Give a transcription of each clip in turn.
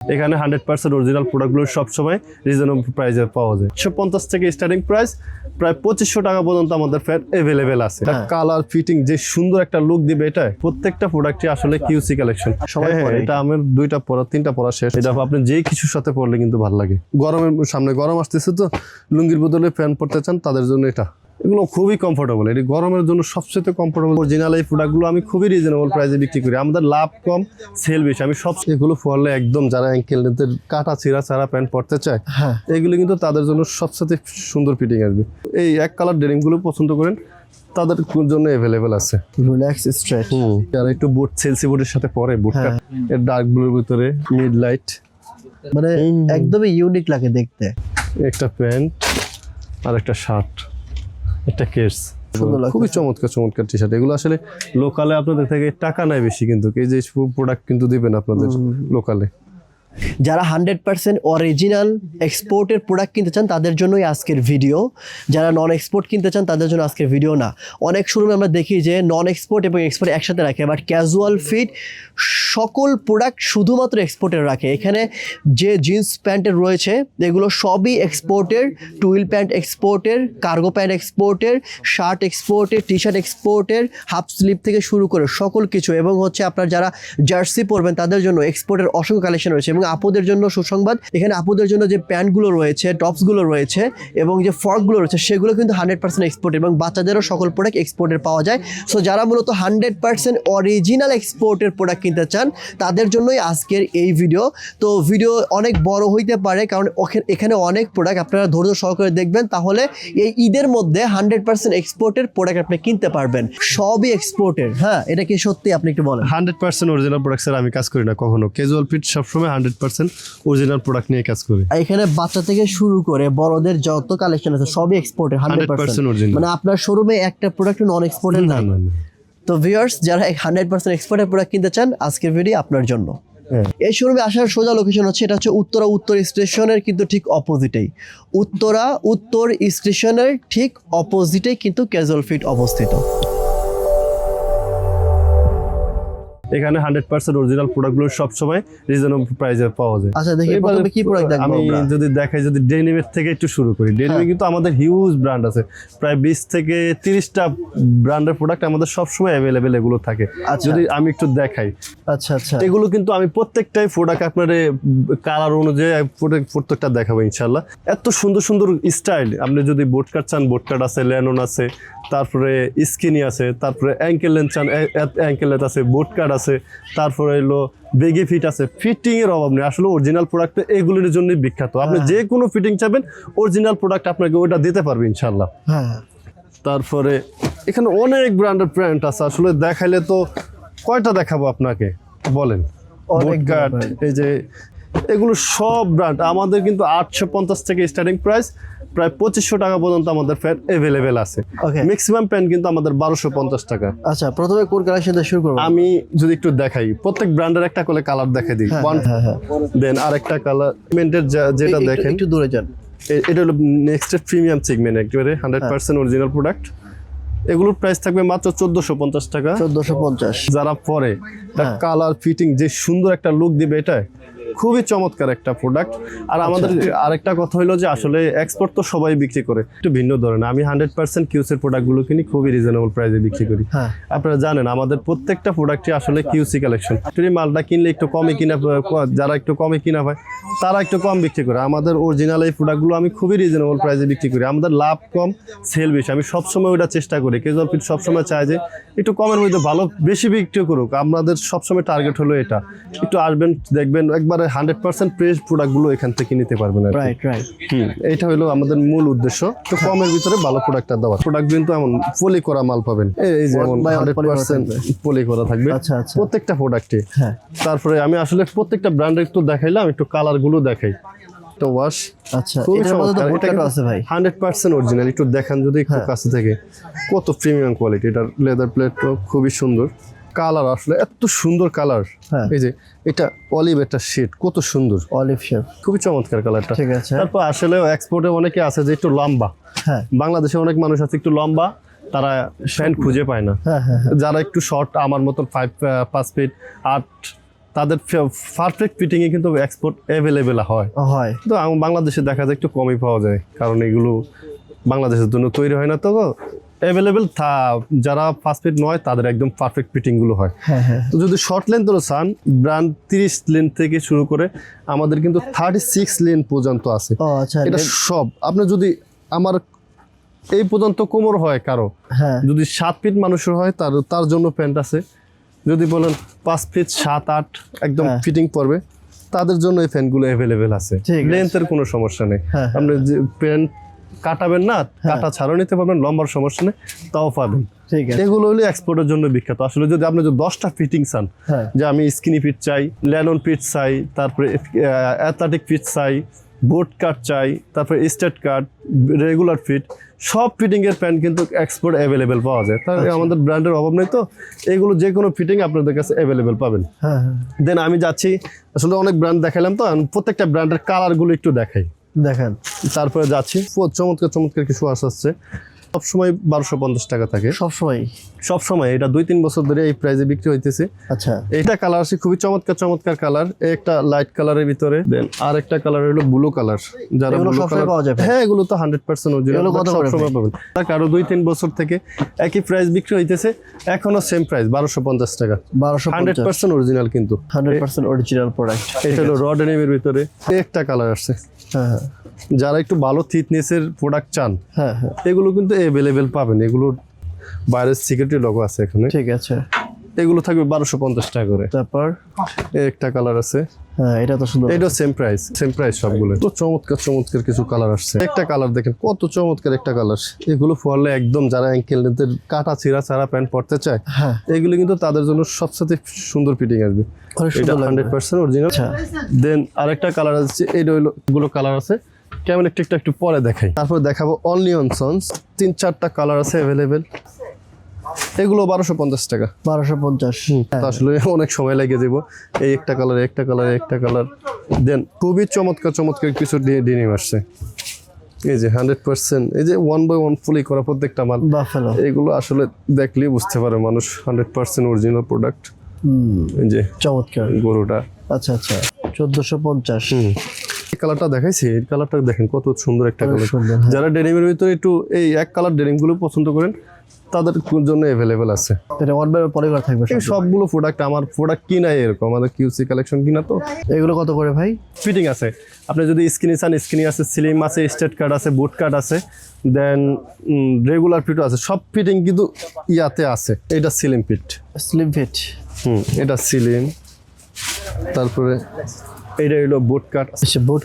এখানে 100% অরিজিনাল প্রোডাক্টগুলো সবসময় রিজনেবল প্রাইসে পাওয়া যায়। 150 থেকে স্টার্টিং প্রাইস প্রায় 2500 টাকা পর্যন্ত আমাদের ফ্যাট অ্যাভেলেবেল আছে। কালার ফিটিং যে সুন্দর একটা লুক দিবে, এটা প্রত্যেকটা প্রোডাক্টই আসলে কিউসি কালেকশন। এটা আমার 2টা পরা 3টা পরা শেষ। এটা আপনি যে কিছুর সাথে পরলে কিন্তু ভালো লাগে। গরমের সামনে গরম আসতেছে, তো লুঙ্গির বদলে প্যান্ট পরতে চান তাদের জন্য এটা। এগুলো খুবই কমফোর্টেবল, এটি গরমের জন্য সবচেয়ে কমফোর্টেবল। অরিজিনাল এই প্রোডাক্টগুলো আমি খুবই রিজনেবল প্রাইসে বিক্রি করি, আমাদের লাভ কম, সেল বেশি। আমি সব এগুলো পরলে একদম যারা অ্যাঙ্কেলের কাটা ছিঁড়া ছাড়া প্যান্ট পরতে চায়, এগুলো কিন্তু তাদের জন্য সবচেয়ে সুন্দর ফিটিং আসবে। এই এক কালার ডেনিমগুলো পছন্দ করেন তাদের জন্য অ্যাভেলেবেল আছে। Relax stretch. যারা একটু বুট সেলসি বুটের সাথে পরে বুটটা এর ডার্ক ব্লুর ভিতরে মিড লাইট, মানে একদমই ইউনিক লাগে দেখতে। একটা প্যান্ট আর একটা শার্ট, একটা কেস, খুবই চমৎকার টি শার্ট। এগুলো আসলে লোকালে আপনাদের থেকে টাকা নেয় বেশি, কিন্তু এই যে প্রোডাক্ট কিন্তু দিবেন আপনাদের লোকালে। যারা 100% অরিজিনাল এক্সপোর্টের প্রোডাক্ট কিনতে চান তাদের জন্যই আজকের ভিডিও। যারা নন এক্সপোর্ট কিনতে চান তাদের জন্য আজকের ভিডিও না। অনেক শোরুমে আমরা দেখি যে নন এক্সপোর্ট এবং এক্সপোর্ট একসাথে রাখে, বাট ক্যাজুয়াল ফিট সকল প্রোডাক্ট শুধুমাত্র এক্সপোর্টের রাখে। এখানে যে জিন্স প্যান্টের রয়েছে এগুলো সবই এক্সপোর্টের, টুইল প্যান্ট এক্সপোর্টের, কার্গো প্যান্ট এক্সপোর্টের, শার্ট এক্সপোর্টের, টি শার্ট এক্সপোর্টের, হাফ স্লিভ থেকে শুরু করে সকল কিছু। এবং হচ্ছে আপনার যারা জার্সি পরবেন তাদের জন্য এক্সপোর্টের অসংখ্য কালেকশন রয়েছে। এবং আপুদের জন্য সুসংবাদ, এখানে আপুদের জন্য যে প্যান্টগুলো রয়েছে, টপসগুলো রয়েছে এবং যে ফ্রকগুলো রয়েছে সেগুলো কিন্তু 100% এক্সপোর্ট, এবং বাচ্চাদেরও সকল প্রোডাক্ট এক্সপোর্টের পাওয়া যায়। সো যারা মূলত 100% অরিজিনাল এক্সপোর্টের প্রোডাক্ট কিনতে চান তাদের জন্যই আজকের এই ভিডিও। তো ভিডিও অনেক বড় হইতে পারে কারণ এখানে অনেক প্রোডাক্ট, আপনারা ধৈর্য সহকারে দেখবেন তাহলে এই ঈদের মধ্যে 100% এক্সপোর্টের প্রোডাক্ট আপনি কিনতে পারবেন। সবই এক্সপোর্টের। হ্যাঁ, এটা কি সত্যি? আপনি একটু বলেন। 100% অরিজিনাল প্রোডাক্ট স্যার আমি কাজ করি না কখনো। ক্যাজুয়াল ফিট সবসময় 100% অরিজিনাল প্রোডাক্ট নিয়ে কাজ করি। এখানে বাচ্চা থেকে শুরু করে বড়দের যত কালেকশন আছে সবই এক্সপোর্টের 100% অরিজিনাল। মানে আপনার শোরুমে একটা প্রোডাক্ট নন এক্সপোর্টের না। তো ভিউয়ার্স, যারা 100% এক্সপোর্টের প্রোডাক্ট কিনতে চান আজকের ভিডিও আপনার জন্য। এই শোরুমে আসার সোজা লোকেশন হচ্ছে, এটা হচ্ছে উত্তর স্টেশনের কিন্তু ঠিক অপোজিটেই। উত্তর স্টেশনের ঠিক অপোজিটেই কিন্তু ক্যাজুয়াল ফিট অবস্থিত। এখানে 100% অরিজিনাল প্রোডাক্টগুলো সবসময় রিজনেবল প্রাইসে পাওয়া যায়। আচ্ছা, দেখি প্রথমে কি প্রোডাক্ট দেখব আমি আমরা। যদি দেখাই, যদি ডেনিমের থেকে একটু শুরু করি। ডেনিমে কিন্তু আমাদের হিউজ ব্র্যান্ড আছে, প্রায় 20 থেকে 30টা ব্র্যান্ডের প্রোডাক্ট আমাদের সবসময় অ্যাভেলেবেল এগুলো থাকে। যদি আমি একটু দেখাই, আচ্ছা, এগুলো এগুলো কিন্তু আমি প্রত্যেকটাই প্রোডাক্ট আপনার কালার অনুযায়ী প্রত্যেকটা দেখাবো ইনশাল্লাহ। এত সুন্দর সুন্দর স্টাইল। আপনি যদি বোট কাট চান, বোট কাট আছে, ল্যানন আছে, তারপরে স্কিনি আছে, তারপরে অ্যাঙ্কেল লেন্থ চান, অ্যাঙ্কেল লেন্থ আছে, বোট কাট আছে, তারপরে এলো বেগি ফিট আছে। ফিটিং এর অভাব নেই, আসলে অরিজিনাল প্রোডাক্ট এগুলোর জন্যই বিখ্যাত। আপনি যে কোনো ফিটিং চাবেন অরিজিনাল প্রোডাক্ট আপনাকে ওটা দিতে পারবে ইনশাল্লাহ। তারপরে এখানে অনেক ব্র্যান্ডের প্যান্ট আছে, আসলে দেখাইলে তো কয়টা দেখাবো আপনাকে বলেন। বোট কাট, এই যে এগুলো সব ব্র্যান্ড আমাদের কিন্তু 850 থেকে স্টার্টিং প্রাইস প্রায় 2500 টাকা পর্যন্ত আমাদের প্যান্ট অ্যাভেলেবেল আছে। ম্যাক্সিমাম প্যান্ট কিন্তু আমাদের 1250 টাকা। আচ্ছা, প্রথমে কোন কালেকশন দিয়ে শুরু করব? আমি যদি একটু দেখাই, প্রত্যেক ব্র্যান্ডের একটা করে কালার দেখাই দিই। দেন আরেকটা কালার সেগমেন্টের যেটা দেখেন, একটু দূরে যান। এটা হলো নেক্সট প্রিমিয়াম সেগমেন্ট, একেবারে 100% অরিজিনাল প্রোডাক্ট। এগুলোর প্রাইস থাকবে মাত্র 1450 টাকা। 1450। যারা পরে কালার ফিটিং যে সুন্দর একটা লুক দিবে, এটা খুবই চমৎকার একটা প্রোডাক্ট। আর আমাদের আরেকটা কথা হলো যে আসলে এক্সপোর্ট তো সবাই বিক্রি করে, একটু ভিন্ন ধরনের। আমি 100% কিউসির প্রোডাক্টগুলো কিনি, খুবই রিজনেবল প্রাইসে বিক্রি করি। আপনারা জানেন আমাদের প্রত্যেকটা প্রোডাক্টই আসলে কিউসি কালেকশন। মালটা কিনলে একটু কমে কিনা, যারা একটু কমে কিনা হয় তারা একটু কম বিক্রি করে। আমাদের অরিজিনাল এই প্রোডাক্টগুলো আমি খুবই রিজনেবল প্রাইসে বিক্রি করি, আমাদের লাভ কম, সেল বেশি। আমি সবসময় ওটা চেষ্টা করি। ক্যাজুয়াল ফিট সবসময় চাই যে একটু কমের মধ্যে ভালো বেশি বিক্রি করুক। আমাদের সবসময় টার্গেট হলো এটা। একটু আসবেন, দেখবেন একবারে 100% ফ্রেশ প্রোডাক্টগুলো এখান থেকে নিতে পারবেন। এটা হলো আমাদের মূল উদ্দেশ্য, তো কমের ভিতরে ভালো প্রোডাক্টটা দেওয়া। প্রোডাক্ট কিন্তু এমন পলি করা মাল পাবেন, এই যেমন 100% পলি করা থাকবে প্রত্যেকটা প্রোডাক্টে। তারপরে আমি আসলে প্রত্যেকটা ব্র্যান্ডের একটু দেখাইলাম, একটু কালার গুলো দেখাই। তো ওয়াশ, আচ্ছা, এটার মধ্যে তো বোট কাট আছে ভাই, 100% অরিজিনাল। একটু দেখান যদি একটু কাছে থেকে, কত প্রিমিয়াম কোয়ালিটি। এটার লেদার প্লেটও খুবই সুন্দর। কালার আসলে এত সুন্দর কালার। এই যে এটা অলিভ, একটা শেড কত সুন্দর, অলিভ শেড, খুবই চমৎকার কালারটা। ঠিক আছে। তারপর আসলে এক্সপোর্টে অনেকে আছে যে একটু লম্বা। বাংলাদেশে অনেক মানুষ আছে একটু লম্বা, তারা প্যান্ট খুঁজে পায় না। যারা একটু শর্ট, আমার মতন 5 ফিট 8 তাদের পারফেক্ট ফিটিংয়ে কিন্তু এক্সপোর্ট অ্যাভেলেবেল হয়। তো বাংলাদেশে দেখা যায় একটু কমই পাওয়া যায়, কারণ এগুলো বাংলাদেশের জন্য তৈরি হয় না, তো অ্যাভেলেবেল যারা 5 ফিট নয় তাদের একদম পারফেক্ট ফিটিংগুলো হয়। তো যদি শর্ট লেন্থেরও চান, ব্র্যান্ড 30 লেন্থ থেকে শুরু করে আমাদের কিন্তু 36 লেন্থ পর্যন্ত আছে। এটা সব আপনি যদি আমার এই পর্যন্ত কোমর হয় কারো, যদি 7 ফিট মানুষের হয় তার জন্য প্যান্ট আছে। যদি বলেন 5 ফিট 7-8 একদম ফিটিং পড়বে, তাদের জন্য এই প্যান্টগুলো অ্যাভেলেবেল আছে। লেন্থের কোনো সমস্যা নেই, আপনি যে প্যান্ট কাটাবেন না, কাটা ছাড়াও নিতে পারবেন, লম্বার সমস্যা নেই, তাও পাবেন। এগুলো হলো এক্সপোর্টের জন্য বিখ্যাত। আসলে যদি আপনি 10টা ফিটিং চান, যে আমি স্কিনি ফিট চাই, ল্যানন ফিট চাই, তারপরে অ্যাথলেটিক ফিট চাই, বোট কাট চাই, তারপরে স্টেট কাট, রেগুলার ফিট, সব ফিটিং এর প্যান্ট কিন্তু এক্সপোর্ট অ্যাভেলেবেল পাওয়া যায়। তাই আমাদের ব্র্যান্ডের অভাব নেই, তো এগুলো যে কোনো ফিটিং আপনাদের কাছে অ্যাভেলেবেল পাবেন। দেন আমি যাচ্ছি, আসলে অনেক ব্র্যান্ড দেখালাম, তো প্রত্যেকটা ব্র্যান্ডের কালারগুলো একটু দেখাই, দেখেন। তারপরে যাচ্ছি, চমৎকার চমৎকার কিছু আসছে। সবসময় 1250 টাকা থাকে, সবসময়। এটা 2-3 বছর ধরে এই প্রাইসে বিক্রি হইতেছে। আচ্ছা, এটা কালার আছে খুবই চমৎকার চমৎকার কালার। একটা লাইট কালারের ভিতরে, দেন আর একটা কালার হলো ব্লু কালার। যারা ব্লু কালার পাওয়া যায়, হ্যাঁ, এগুলো তো 100% অরিজিনাল, সবসময় পাবেন। আরো 2-3 বছর থেকে একই প্রাইস বিক্রি হইতেছে, এখনো সেম প্রাইস 1250 টাকা। 100% অরিজিনাল, কিন্তু 100% অরিজিনাল প্রোডাক্ট। এটা হলো র ডেনিমের ভিতরে একটা কালার আসছে। যারা একটু ভালো থিকনেসের প্রোডাক্ট চান, এগুলো কিন্তু অ্যাভেলেবেল পাবেন। এগুলোর বাইরের সিকিউরিটি লোগো আছে এখানে, ঠিক আছে। এগুলো থাকবে 1250 টাকা করে। তারপর একটা কালার আছে, এটা তো সুন্দর, এটা সেম প্রাইস সবগুলো। তো চমৎকার চমৎকার কিছু কালার আসছে। একটা কালার দেখেন, কত চমৎকার একটা কালার। এগুলো পরলে একদম যারা অ্যাঙ্কেল লেন্থের কাটা ছিঁড়া ছাড়া প্যান্ট পরতে চায়, এগুলো কিন্তু তাদের জন্য সবচেয়ে সুন্দর ফিটিং আসবে। এটা 100% অরিজিনাল। দেন আরেকটা কালার আছে, এইটা হলো গুলো কালার আছে, কেমন একটু পরে দেখাই। তারপর দেখাবো অনলি অন সন্স, 3-4টা কালার আছে অ্যাভেলেবেল। এগুলো 1250 টাকা। 1250, আসলে অনেক সময় লেগে যাবো। এই একটা কালার। দেন খুবই চমৎকার চমৎকার কিছু ডেনিম আসছে। এই যে 100%, এই যে 1/1 ফুলি করা প্রত্যেকটা মাল, এগুলো আসলে দেখলেই বুঝতে পারে মানুষ 100% অরিজিনাল প্রোডাক্ট। এই যে চমৎকার গরুটা, আচ্ছা 1450। এই কালারটা দেখাইছি, এই কালারটা দেখেন কত সুন্দর একটা কালার। যারা ডেনিমের ভিতরে একটু এই এক কালার ডেনিম গুলো পছন্দ করেন, তাদের জন্য অ্যাভেলেবেল আছে। এটা ওয়ান বাই পলিমার থাকবে। এই সবগুলো প্রোডাক্ট আমার প্রোডাক্ট কিনা এরকম, আমাদের কিউসি কালেকশন কিনা। তো এগুলো কত করে ভাই? ফিটিং আছে, আপনি যদি স্কিনি চান স্কিনি আছে, স্লিম আছে, স্ট্রেট কাট আছে, বুট কাট আছে, দেন রেগুলার ফিটও আছে। সব ফিটিং কিন্তু ইয়াতে আছে। এটা স্লিম ফিট, এটা স্লিম। তারপরে এটা হলো বুট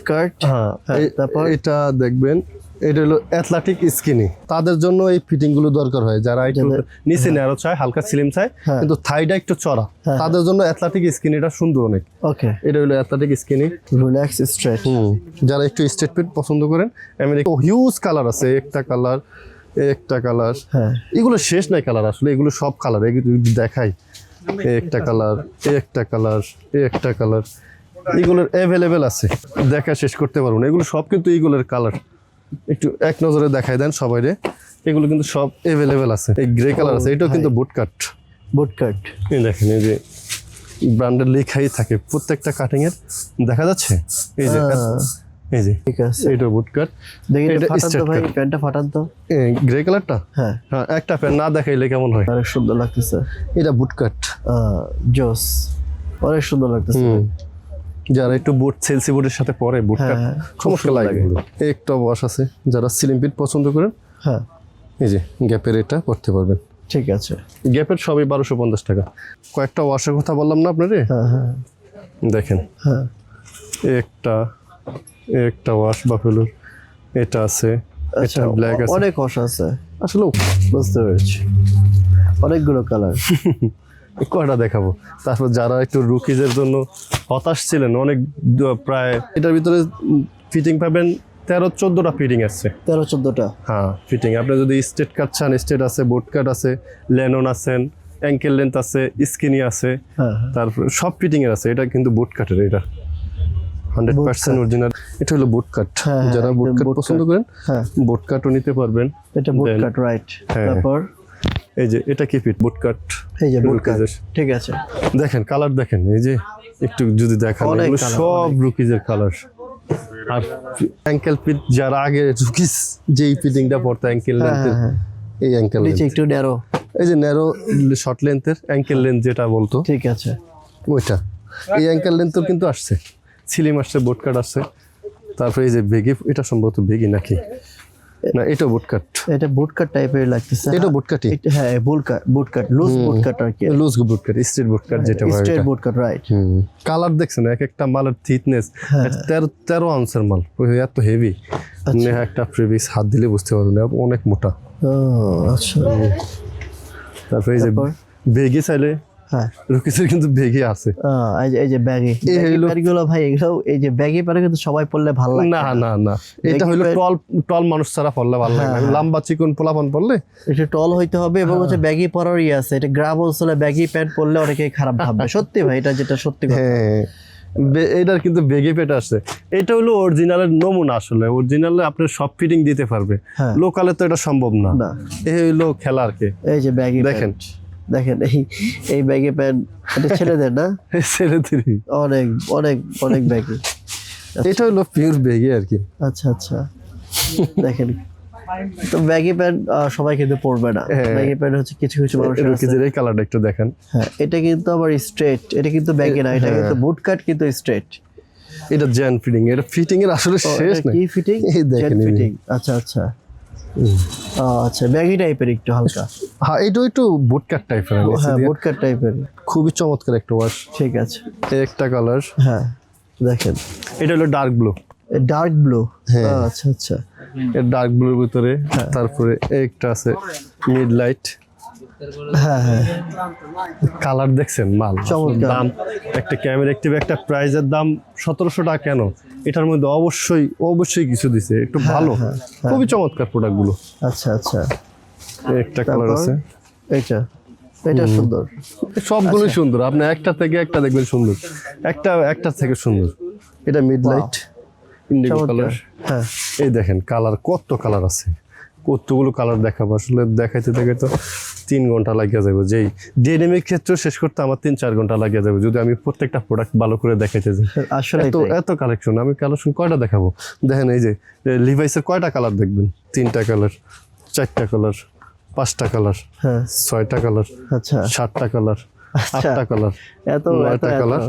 কাট, হ্যাঁ। তারপর এটা দেখবেন, এটা হলো অ্যাথলেটিক স্কিনি। তাদের জন্য এই ফিটিং গুলো দরকার হয়, যারা একটু নিচে ন্যারো চায়, হালকা স্লিম চায়, কিন্তু থাইটা একটু চড়া, তাদের জন্য অ্যাথলেটিক স্কিনিটা সুন্দর অনেক। ওকে, এটা হলো অ্যাথলেটিক স্কিনি, রিল্যাক্স স্ট্রেট। যারা একটু স্ট্রেট ফিট পছন্দ করেন, আমেরিকা হিউজ কালার আছে। একটা কালার, এগুলো শেষ নাই কালার, আসলে এগুলো সব কালার। এগুলো দেখাই, একটা কালার, এগুলোর অ্যাভেলেবেল আছে, দেখা শেষ করতে পারবো না। এগুলো সব কিন্তু এগুলোর কালার একটু এক নজরে দেখাই দেন সবাইরে। এগুলো কিন্তু সব অ্যাভেলেবেল আছে। এই গ্রে কালার আছে, এটাও কিন্তু বুট কাট। এই দেখেন, এই যে ব্র্যান্ডের লেখাই থাকে প্রত্যেকটা কাটিং এর, দেখা যাচ্ছে। এই যে ঠিক আছে, এটা বুট কাট। এটা স্ট্রেট কাট। প্যান্টটা ফাটান তো, গ্রে কালারটা। হ্যাঁ, একটা প্যান্ট না দেখাইলে কেমন হয়? অনেক সুন্দর লাগতেছে। এটা বুট কাট, জোস, অনেক সুন্দর লাগতেছে। যারা একটু বুট সেলসি বুটের সাথে পরে বুট কাট চমৎকার লাগে। একটা ওয়াশ আছে, যারা স্লিম ফিট পছন্দ করেন, এই যে গ্যাপের এটা পড়তে পারবেন। ঠিক আছে, গ্যাপের সবই 1250 টাকা। কয়েকটা ওয়াশের কথা বললাম না আপনারে, দেখেন। একটা ওয়াশ বাফেলোর, এটা আছে, এটা ব্ল্যাক আছে, অনেক ওয়াশ আছে। আসলে বুঝতে পেরেছি, অনেকগুলো কালার। কয়টা দেখাবো। তারপর যারা একটু রুকিজের জন্য হতাশ ছিলেন, অনেক প্রায় এটার ভিতরে ফিটিং পাবেন 13-14টা ফিটিং আছে। 13-14টা, হ্যাঁ ফিটিং। আপনি যদি স্ট্রেট কাট চান, স্ট্রেট আছে, বোট কাট আছে, লেনন আছেন, অ্যাঙ্কেল লেন্থ আছে, স্কিনি আছে, তারপর সব ফিটিং এর আছে। এটা কিন্তু বুট কাটের, এটা 100% অরিজিনাল। এটা হলো বুট কাট, যারা বুট কাট পছন্দ করেন বুট কাটও নিতে পারবেন। এটা বুট কাট, রাইট। তারপর এই যে এটা কি ফিট বুট কাট, এই যে বুট কাট, ঠিক আছে। দেখেন কালার দেখেন, এই যে একটু যদি দেখান, অনেক এগুলো colour, সব রুকিজের কালার। আর অ্যাঙ্কেল পিট যারা আগে রুকিজ যেই ফিটিংটা পড়তো অ্যাঙ্কেল লেন্থের, এই অ্যাঙ্কেল নিচে একটু ন্যারো, এই যে ন্যারো শর্ট লেন্থের অ্যাঙ্কেল লেন্থ যেটা বলতো ঠিক আছে। ওইটা, এই অ্যাঙ্কেল লেন্থও কিন্তু আসছে, সিলিম আসছে, বোট কাট আসছে। তারপরে এই যে বেগি, এটা সম্ভবত বেগি নাকি না, এটা বুট কাট, এটা বুট কাট টাইপের লাগতেছে। এটা বুট কাটই, হ্যাঁ বুট কাট লুজ বুট কাট আর কি, লুজ বুট কাট, স্ট্রেট বুট কাট যেটা হয় স্ট্রেট এটা। বুট কাট, রাইট। কালার দেখছেন এক একটা মালের থিকনেস 13 আউন্সের মাল, এত হেভি, একটা প্রিভিয়াস হাত দিলে বুঝতে পারবেন অনেক মোটা। ও আচ্ছা। তারপরে এই যে তারপর? বেগি চাইলে হ্যাঁ, রুকিসের কিন্তু বেগি আছে। এই যে ব্যাগি প্যান্টগুলো ভাই, এগুলো এই যে ব্যাগি প্যান্ট কিন্তু সবাই পরলে ভালো লাগে না না না, এটা হলো টল মানুষ ছাড়া পরলে ভালো লাগে না, লম্বা চিকন পোলাপান পরলে একটু টল হইতে হবে এবং হচ্ছে ব্যাগি পরারই আছে। এটা গ্রাম অঞ্চলে ব্যাগি প্যান্ট পরলে অনেকেই খারাপ ভাববে, সত্যি ভাই, এটা যেটা সত্যি কথা। হ্যাঁ, এটার কিন্তু বেগি পেট আসছে। এটা হলো অরিজিনালের নমুনা, আসলে অরিজিনালে আপনি সব ফিটিং দিতে পারবে, লোকালে তো এটা সম্ভব না। এই হলো খেলার কে, এই যে ব্যাগি দেখেন দেখেন এই ব্যাগি প্যান্ট, এটা ছেলেদের না, ছেলেদেরই অনেক অনেক অনেক ব্যাগি। এটা হলো পিওর বেগি আর কি। আচ্ছা আচ্ছা, দেখেন তো ব্যাগি প্যান্ট সবাই কিন্তু পরবে না, ব্যাগি প্যান্ট হচ্ছে কিছু কিছু মানুষের আছে। রুকিজের এই কালারটা একটু দেখেন। হ্যাঁ, এটা কিন্তু আবার স্ট্রেট, এটা কিন্তু ব্যাগি না, এটা কিন্তু বুট কাট কিন্তু স্ট্রেট। এটা জেন ফিটিং, এটা ফিটিং এর আসলে শেষ নাই। কি ফিটিং? এই দেখেন ফিটিং, আচ্ছা আচ্ছা। আচ্ছা, ব্যাগি টাইপের একটু হালকা। হ্যাঁ, এটা একটু বুটকাট টাইপের, হ্যাঁ, বুট কাট টাইপের, খুবই চমৎকার একটা ওয়াশ। ঠিক আছে। একটা কালার, হ্যাঁ দেখেন, এটা হলো ডার্ক ব্লু, ডার্ক ব্লু। আচ্ছা আচ্ছা, এর ডার্ক ব্লুর ভিতরে। তারপরে একটা আছে মিড লাইট। হ্যাঁ হ্যাঁ, কালার দেখছেন, মাল চমৎকার। দাম একটা ক্যামেরা অ্যাক্টিভ একটা প্রাইজের দাম 1700 টাকা। কেন? এটার মধ্যে অবশ্যই অবশ্যই কিছু দিছে, একটু ভালো, খুবই চমৎকার প্রোডাক্ট গুলো। আচ্ছা আচ্ছা, একটা কালার আছে, এটা এটা সুন্দর, সবগুলোই সুন্দর, আপনি একটা থেকে একটা দেখবেন সুন্দর, একটা থেকে সুন্দর। এটা মিড লাইট ইন্ডিগো কালার। হ্যাঁ, এই দেখেন কালার, কত কালার আছে, কতগুলো কালার দেখাবো, আসলে দেখাইতে দেখাইতে 3 ঘন্টা লাগিয়ে যাবে। যেই ডেনিমের ক্ষেত্রে শেষ করতে আমার 3-4 ঘন্টা লাগিয়ে যাবে যদি আমি প্রত্যেকটা প্রোডাক্ট ভালো করে দেখাইতে যাই। আসলে এত কালেকশন, আমি কালেকশন কয়টা দেখাবো দেখেন। এই যে লিভাইসের কয়টা কালার দেখবেন, 3টা কালার, 4টা কালার, 5টা কালার, হ্যাঁ 6টা কালার, আচ্ছা 7টা কালার, 8টা কালার, এত 9টা কালার,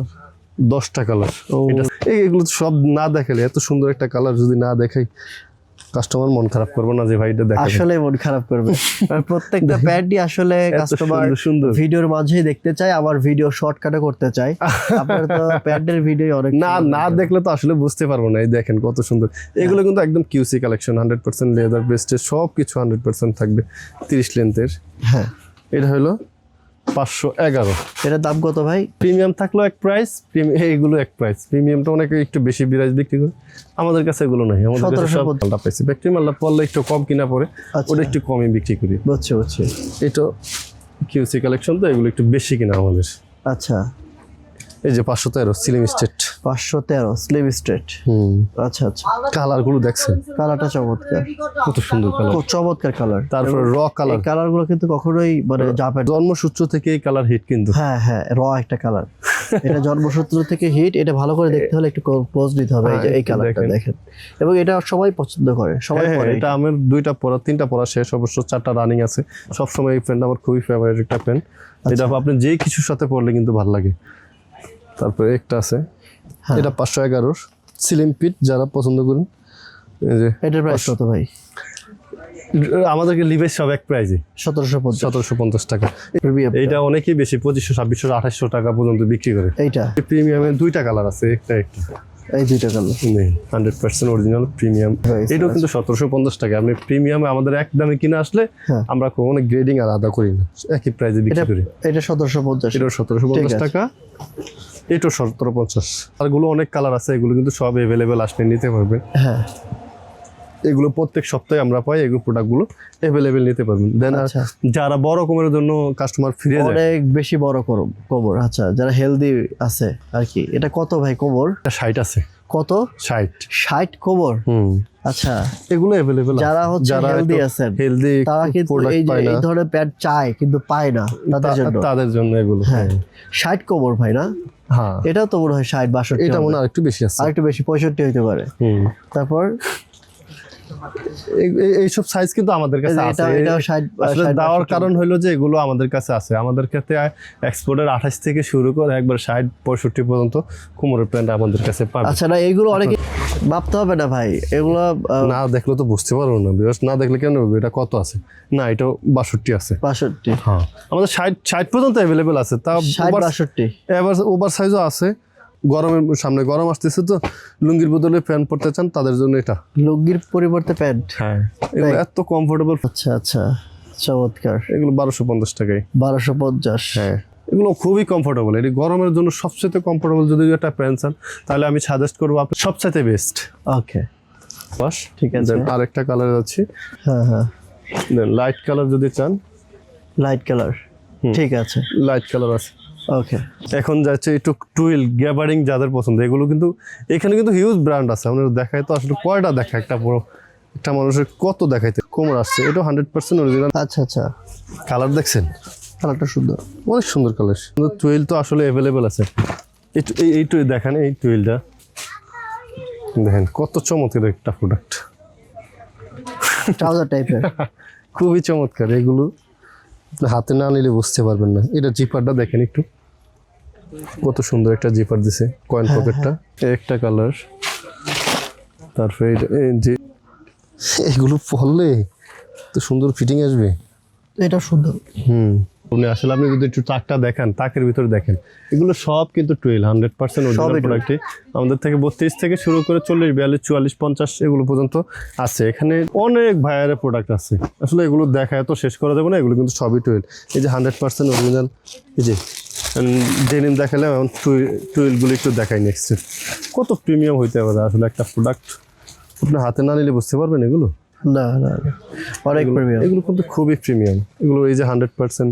10টা কালার। এগুলো সব না দেখালে, এত সুন্দর একটা কালার যদি না দেখাই, কাস্টমার মন খারাপ করবে না যে ভাই এটা দেখা। আসলে মন খারাপ করবে, আর প্রত্যেকটা প্যাডই আসলে কাস্টমার সুন্দর ভিডিওর মাঝেই দেখতে চায়, আবার ভিডিও শর্টকাটে করতে চায়। আপনার তো প্যাডের ভিডিও অনেক না দেখলে তো আসলে বুঝতে পারবো না। এই দেখেন কত সুন্দর, এগুলো কিন্তু একদম কিউসি কালেকশন, 100% লেদার বেস্টের সব কিছু 100% থাকবে, 30 লেন্থের। হ্যাঁ, এটা হলো 511। এটার দাম কত ভাই? প্রিমিয়াম থাকলো এক প্রাইস, এইগুলো এক প্রাইস। প্রিমিয়ামটা অনেকে একটু বেশি প্রাইস বিক্রি করে, আমাদের কাছে এগুলো নাই, আমাদের কাছে সব মালটা পাইছি। ফ্যাক্টরি মালটা পড়লে একটু কম কিনা পড়ে, ওটা একটু কমই বিক্রি করি। বুঝছি বুঝছি, এটা কিউসি কালেকশন তো এগুলো একটু বেশি কিনা আমাদের। আচ্ছা, এই যে 513 স্লিম স্ট্রেট, 513 স্লিম স্ট্রেট। আচ্ছা আচ্ছা, কালার গুলো দেখছেন, কালারটা চমৎকার, কত সুন্দর কালার, খুব চমৎকার কালার। তারপরে র কালার, কালার গুলো কিন্তু কখনোই মানে যাবে না। জন্মসূত্র থেকে এই কালার হিট কিন্তু। হ্যাঁ হ্যাঁ, র একটা কালার, এটা জন্মসূত্র থেকে হিট। এটা ভালো করে দেখতে হলে একটু ক্লোজ দিতে হবে। এই যে এই কালারটা দেখেন, এবং এটা সবাই পছন্দ করে, সবাই পরে। এটা আমার 2টা পরা 3টা পরা শেষ, অবশ্য 4টা রানিং আছে। সবসময় এই পেন আমার খুবই ফেভারিট একটা পেন। এটা আপনি যে কিছুর সাথে পরলে কিন্তু ভালো লাগে। তারপরে একটা আছে, এটা 511 স্লিম ফিট, যারা পছন্দ করেন। এই যে এটার প্রাইস কত ভাই? আমাদেরকে লিভাইস সব এক প্রাইজে 1750 টাকা। এইটা অনেকেই বেশি 2500, 2600, 2800 টাকা পর্যন্ত বিক্রি করে। এইটা প্রিমিয়ামের 2টা কালার আছে, একটা এই 2টা কালার নেই, 100% অরিজিনাল প্রিমিয়াম। এটাও কিন্তু 1750 টাকা। আপনি প্রিমিয়ামে আমাদের এক দামে কিনে আসলে আমরা অনেক গ্রেডিং আর আদা করি না, একই প্রাইজে বিক্রি করি। এটা 1750, এটাও 1750 টাকা, এটাও 1750। আরগুলো অনেক কালার আছে, এগুলো কিন্তু সব অ্যাভেলেবেল, আসলে নিতে পারবেন। হ্যাঁ, এগুলো প্রত্যেক সপ্তাহে আমরা পাই, এগুলো প্রোডাক্টগুলো অ্যাভেলেবেল নিতে পারবেন। দেন যারা বড় কোমরের জন্য কাস্টমার ফিরে যায়, অনেক বেশি বড় কোমর, আচ্ছা যারা হেলদি আছে আর কি। এটা কত ভাই কোমর? 60 আছে। কত? 60 কোমর। আচ্ছা, এগুলো অ্যাভেলেবেল। যারা হচ্ছে হেলদি আছেন, হেলদি তারা কিন্তু এই ধরনের প্যাড চায় কিন্তু পায় না, তাদের জন্য এগুলো। হ্যাঁ, 60 কোমর ভাই না? হ্যাঁ এটাও তো মনে হয় 60-62 এটা মনে হয় আরেকটু বেশি আছে। আরেকটু বেশি 65 হইতে পারে। তারপর এইসব সাইজ কিন্তু আমাদের কাছে আছে। এটাও 60 আসলে দেওয়ার কারণ হলো যে এগুলো আমাদের কাছে আছে। আমাদের কাছে এক্সপোর্টের 28 থেকে শুরু করে একবার 60-65 পর্যন্ত কোমরের প্যান্ট আমাদের কাছে পাবে। আচ্ছা না এগুলো অনেকে ভাবতে হবে না ভাই, এগুলো না দেখলে তো বুঝতে পারবো না, বিকজ না দেখলে কেন বুঝবো এটা কত আছে। না এটাও 62 আছে। 62, হ্যাঁ আমাদের 60 পর্যন্ত অ্যাভেলেবেল আছে। তাও 60-62 এবার ওভার সাইজও আছে। গরমের সামনে গরম আসতেছে তো লুঙ্গির বদলে প্যান্ট পরতে চান তাদের জন্য এটা। লুঙ্গির পরিবর্তে প্যান্ট। হ্যাঁ এগুলো এত কমফোর্টেবল। আচ্ছা আচ্ছা চমৎকার। এগুলো 1250 টাকায়। 1250। হ্যাঁ এগুলো খুবই কমফোর্টেবল। এটি গরমের জন্য সবচেয়ে কমফোর্টেবল। যদি একটা প্যান্ট চান তাহলে আমি সাজেস্ট করবো আপনি সবচেয়ে বেস্ট। ওকে বাস ঠিক আছে। আরেকটা কালার আছে। হ্যাঁ হ্যাঁ লাইট কালার যদি চান, লাইট কালার ঠিক আছে, লাইট কালার আছে। ওকে এখন যাচ্ছে একটু টুইল গ্যাবারিং যাদের পছন্দ, এগুলো কিন্তু এখানে কিন্তু হিউজ ব্র্যান্ড আছে। আমরা দেখাই তো আসলে কয়টা দেখায় একটা পুরো একটা মানুষের কত দেখাইতে। কোমর আসছে এটা 100% অরিজিনাল। আচ্ছা আচ্ছা কালার দেখছেন, কালারটা সুন্দর, অনেক সুন্দর কালার। কিন্তু টুইল তো আসলে অ্যাভেলেবেল আছে। এই টুইল দেখেন, এই টুইলটা দেখেন কত চমৎকার একটা প্রোডাক্ট। ট্রাউজার টাইপের খুবই চমৎকার। এগুলো আপনি হাতে না নিলে বুঝতে পারবেন না। এটা জিপারটা দেখেন একটু, কত সুন্দর একটা জিপার দিছে, কয়েন পকেটটা। একটা কালার। তারপরে যে এগুলো পরলে তো সুন্দর ফিটিং আসবে। এটা সুন্দর। আপনি যদি একটু তাকটা দেখেন, তাকের ভিতরে দেখেন, এগুলো সব কিন্তু টুইল 100% অরিজিনাল প্রোডাক্টই। আমাদের থেকে 32 থেকে শুরু করে 40, 42, 44, 50 এগুলো পর্যন্ত আছে। এখানে অনেক ভাইয়ারের প্রোডাক্ট আছে। আসলে এগুলো দেখায় তো শেষ করা যাবে না। এগুলো কিন্তু সবই টুইল। এই যে 100% অরিজিনাল। এই যে ডেনিম দেখালে এখন টুইলগুলো একটু দেখাই নেক্সট। কত প্রিমিয়াম হইতে পারে আসলে একটা প্রোডাক্ট। আপনি হাতে না নিলে বুঝতে পারবেন এগুলো। না না অনেক প্রিমিয়াম। এগুলো কিন্তু খুবই প্রিমিয়াম। এগুলো এই যে 100%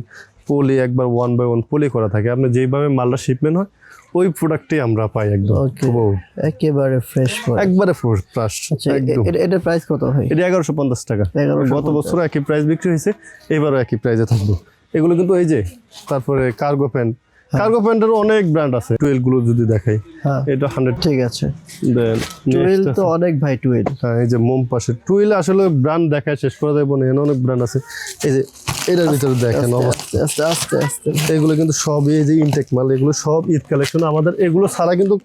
পলি, একবার 1/1 পলি করা থাকে। আপনি যেইভাবে মালটা শিপমেন্ট হয় ওই প্রোডাক্টই আমরা পাই একদম একেবারে ফ্রেশ, একবারে ফ্রেশ। এটার প্রাইস কত হয়? এটা 1150 টাকা। 1150 গত বছর একই প্রাইস বিক্রি হয়েছে, এবারও একই প্রাইসে থাকবে। এগুলো কিন্তু এই যে তারপরে কার্গো প্যান্ট, কার্গো প্যান্টের অনেক ব্র্যান্ড আছে। টুয়েল গুলো যদি দেখাই, এটা 100 ঠিক আছে। দেন টুয়েল তো অনেক ভাই টুয়েল। হ্যাঁ এই যে মোম পাশে টুয়েল আসলে ব্র্যান্ড দেখায় শেষ করা যাবে না, অনেক ব্র্যান্ড আছে। এই যে এটার ভিতরে দেখেন আস্তে আস্তে আস্তে এগুলো কিন্তু সবই এই যে ইনটেক মাল, এগুলো সব ঈদ কালেকশন আমাদের। এগুলো ছাড়া কিন্তু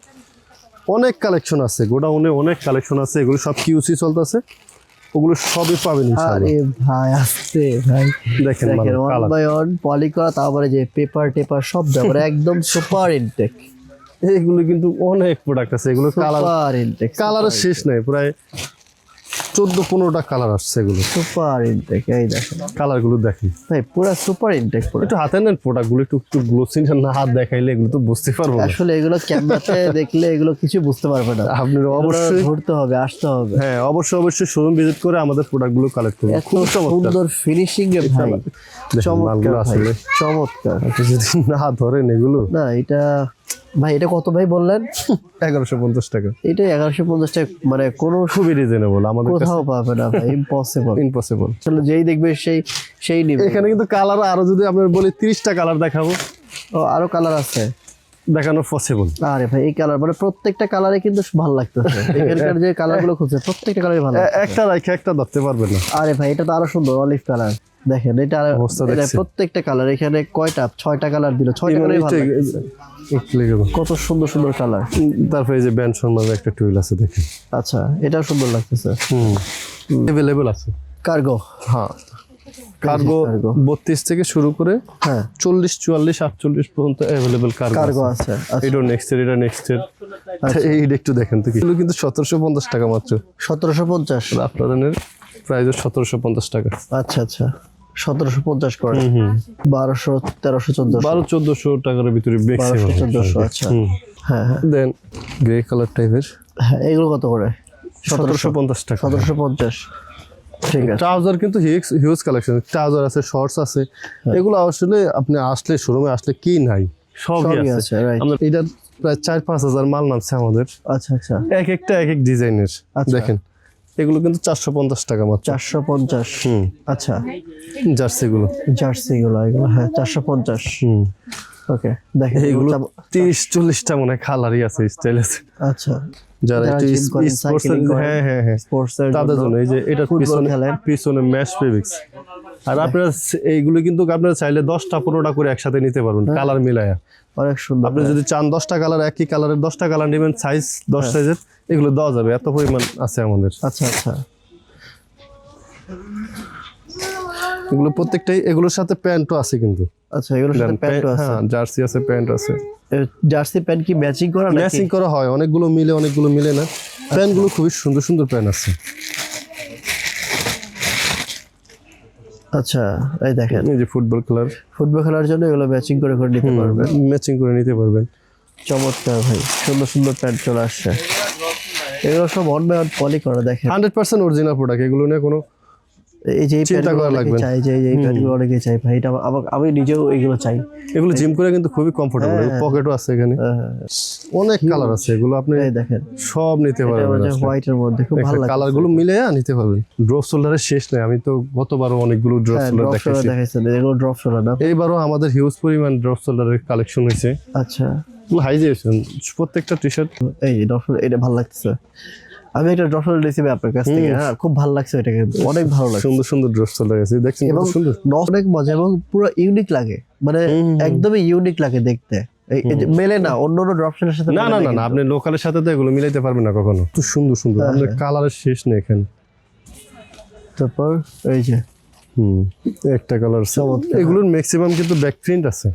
অনেক কালেকশন আছে, গোডাউনে অনেক কালেকশন আছে। এগুলো সব কিউসি চলতেছে, ওগুলো সবই পাবেন ইনশাআল্লাহ। আরে ভাই আস্তে ভাই দেখেন ওয়ান বাই ওয়ান পলি করা, তারপরে যে পেপার টেপার সব দেওয়া একদম সুপার ইনটেক। এগুলো কিন্তু অনেক প্রোডাক্ট আছে। এগুলো সুপার ইনটেক, কালারের শেষ নাই, প্রায় 14-15টা কালার আসছে। এগুলো সুপার ইনটেক। এই দেখেন কালারগুলো দেখেন ভাই, পুরো সুপার ইনটেক। একটু হাতে নেন প্রোডাক্টগুলো, একটু গ্লোসিং না, হাত দেখাইলে এগুলো তো বুঝতে পারবো না। আসলে এগুলো ক্যামেরাতে দেখলে এগুলো কিছু বুঝতে পারবে না। আপনি অবশ্যই ঘুরতে হবে, আসতে হবে। হ্যাঁ অবশ্যই শোরুম ভিজিট করে আমাদের প্রোডাক্টগুলো কালেক্ট করুন। খুব সুন্দর ফিনিশিং এ ভাই, চমৎকার আসলে চমৎকার। আপনি যদি না ধরেন এগুলো, না এটা ভাই, এটা কত ভাই বললেন? 1150 টাকা। এটা 1150 টাকা, মানে কোনো খুবই রিজনেবল, আমাদের কোথাও পাবে না ভাই, ইম্পসিবল। আসলে যেই দেখবে সেই নিবে। এখানে কিন্তু কালার আরো যদি আপনার বলি 30টা কালার দেখাবো। ও আরো কালার আছে দেখানো পসিবল। আরে ভাই এই কালার মানে প্রত্যেকটা কালারে কিন্তু ভালো লাগতেছে। এখানকার যে কালারগুলো খুঁজছে প্রত্যেকটা কালারই ভালো লাগছে। একটা রাখে একটা ধরতে পারবেন না। আরে ভাই এটা তো আরো সুন্দর, অলিভ কালার। দেখেন এটা প্রত্যেকটা কালার, এখানে কয়টা 6টা কালার দিল, 6টা কালারই ভালো লাগছে। কত সুন্দর সুন্দর কালার। তারপরে এই যে ব্যানসন নামে একটা টুইল আছে দেখেন। আচ্ছা এটাও সুন্দর লাগতেছে। अवेलेबल আছে কার্গো। হ্যাঁ কার্গো 32 থেকে শুরু করে 40, 44, 48 পর্যন্ত अवेलेबल কার্গো আছে। এটা নেক্সট এর এইটা একটু দেখেন তো, এগুলো কিন্তু 1750 টাকা মাত্র। 1750 আপনাদের প্রাইস 1750 টাকা। আচ্ছা আচ্ছা 1750 করে। 1200, 1300, 1400 টাকার ভিতরে ম্যাক্সিমাম 1400। আচ্ছা হ্যাঁ হ্যাঁ। দেন গ্রে কালার টাইপের, হ্যাঁ এগুলো কত করে? 1750 টাকা। 1750 ঠিক আছে। ট্রাউজার কিন্তু হিউজ কালেকশন, ট্রাউজার আছে, শর্টস আছে। এগুলো আসলে আপনি আসলে শোরুমে আসলে কি নাই সবই আছে। আমরা এটা প্রায় 4-5 হাজার মাল নামছে আমাদের। আচ্ছা আচ্ছা এক একটা এক এক ডিজাইনের। দেখেন এগুলো কিন্তু 450 টাকা মাত্র। 450। আচ্ছা জার্সিগুলো এগুলো হ্যাঁ 450। ওকে দেখেন এগুলো 30-40টা মনে হয় কালারই আছে, স্টাইল আছে। আচ্ছা যারা যারা একটু gym করেন, স্পোর্টস, cycling করেন, হ্যাঁ স্পোর্টস এর তাদের জন্য এই যে এটা ফুটবল খেলেন। পিছনে ম্যাশ ফেব্রিক্স। আর আপনারা এইগুলো কিন্তু আপনারা চাইলে 10টা 15টা করে একসাথে নিতে পারবেন কালার মিলায়া। অনেক সুন্দর। আপনি যদি চান 10টা কালার, একই কালারের 10টা কালার নেবেন, সাইজ 10 সাইজের, এগুলো দেওয়া যাবে, এত পরিমাণ আছে আমাদের। আচ্ছা আচ্ছা এগুলো প্রত্যেকটাই, এগুলোর সাথে প্যান্টও আছে কিন্তু। আচ্ছা এগুলোর সাথে প্যান্টও আছে। হ্যাঁ জার্সি আছে, প্যান্ট আছে। জার্সি প্যান্ট কি ম্যাচিং করা নাকি? ম্যাচিং করা হয়, অনেকগুলো মিলে অনেকগুলো মিলে না। প্যান্টগুলো খুবই সুন্দর সুন্দর প্যান্ট আছে। আচ্ছা এই দেখেন এই যে ফুটবল খেলার জন্য এগুলো ম্যাচিং করে নিতে পারবেন। ম্যাচিং করে নিতে পারবেন। চমৎকার ভাই, সুন্দর সুন্দর প্যান্ট চলে আসছে। এগুলো সব অন বাই অন পলি করা দেখেন, 100% অরিজিনাল প্রোডাক্ট, এগুলো নিয়ে কোনো এই যে চিন্তা করা লাগবে না। চাই যে এই প্যান্টগুলো অনেকে চাই ভাই, এটা আমি নিজেও এগুলো চাই। এগুলো জিম করে কিন্তু খুবই কমফোর্টেবল, পকেটও আছে এখানে, অনেক কালার আছে, এগুলো আপনি এই দেখেন সব নিতে পারবেন। হোয়াইটের মধ্যে খুব ভালো লাগে, কালার গুলো মিলে নিতে পারবেন। ড্রপ শোল্ডারের শেষ নেই, আমি তো গতবারও অনেকগুলো ড্রপ শোল্ডার দেখাইছি। দেখাইছেন, এগুলো ড্রপ শোল্ডার না? এইবারও আমাদের হিউজ পরিমাণ ড্রপ শোল্ডারের কালেকশন হয়েছে। আচ্ছা হাইজেশন প্রত্যেকটা টি শার্ট, এই ড্রপ শোল্ডার এটা ভালো লাগতেছে। আমি একটা ড্রপ শোল্ডার রেসিপি আপনার কাছ থেকে, হ্যাঁ খুব ভালো লাগছে, এটা কিন্তু অনেক ভালো লাগছে। সুন্দর সুন্দর ড্রপ শোল্ডার আছে, দেখছেন কত সুন্দর, অনেক মজা এবং পুরো ইউনিক লাগে, মানে একদমই ইউনিক লাগে দেখতে। এই যে মেলে না অন্য ড্রপ শোল্ডারের সাথে, না না না না, আপনি লোকালের সাথে তো এগুলো মিলাইতে পারবেন না কখনো। তো সুন্দর সুন্দর, আপনার কালারের শেষ নেই এখানে। তারপর এই যে একটা কালার, এগুলোর ম্যাক্সিমাম কিন্তু ব্যাক প্রিন্ট আছে।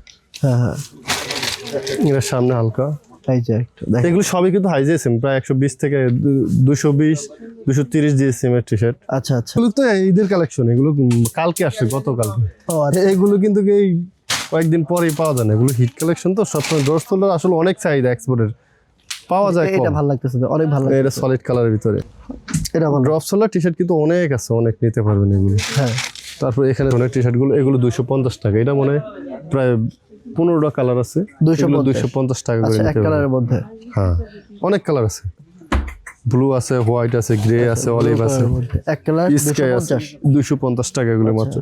হ্যাঁ হ্যাঁ এর সামনে হালকা, এই যে একটা দেখেন, এগুলো সবই কিন্তু হাই জিএসএম, প্রায় 120 থেকে 220-230 জিএসএম এর টি শার্ট। আচ্ছা আচ্ছা এগুলো তো ঈদের কালেকশন, এগুলো কালকে আসছে, গতকালকে। ও আচ্ছা এগুলো কিন্তু এই কয়েকদিন পরেই পাওয়া যায় না, এগুলো হিট কালেকশন তো সবসময়। ড্রপ শোল্ডার আসলে অনেক চাহিদা এক্সপোর্টের, পাওয়া যায় এটা কম। ভালো লাগতেছে, অনেক ভালো লাগছে। এটা সলিড কালারের ভিতরে, এটা ভালো। ড্রপ শোল্ডার টি শার্ট কিন্তু অনেক আছে, অনেক নিতে পারবেন এগুলো। হ্যাঁ তারপর এখানে অনেক টি শার্ট গুলো, এগুলো 250 টাকা, এটা মনে হয় প্রায় 15টা কালার আছে, 250 টাকা করে আচ্ছা এক নিতে পারবেন। কালারের মধ্যে, হ্যাঁ অনেক কালার আছে, ব্লু আছে, হোয়াইট আছে, গ্রে আছে, অলিভ আছে, এক কালার স্কাই আছে। 250 টাকা এগুলো মাত্র।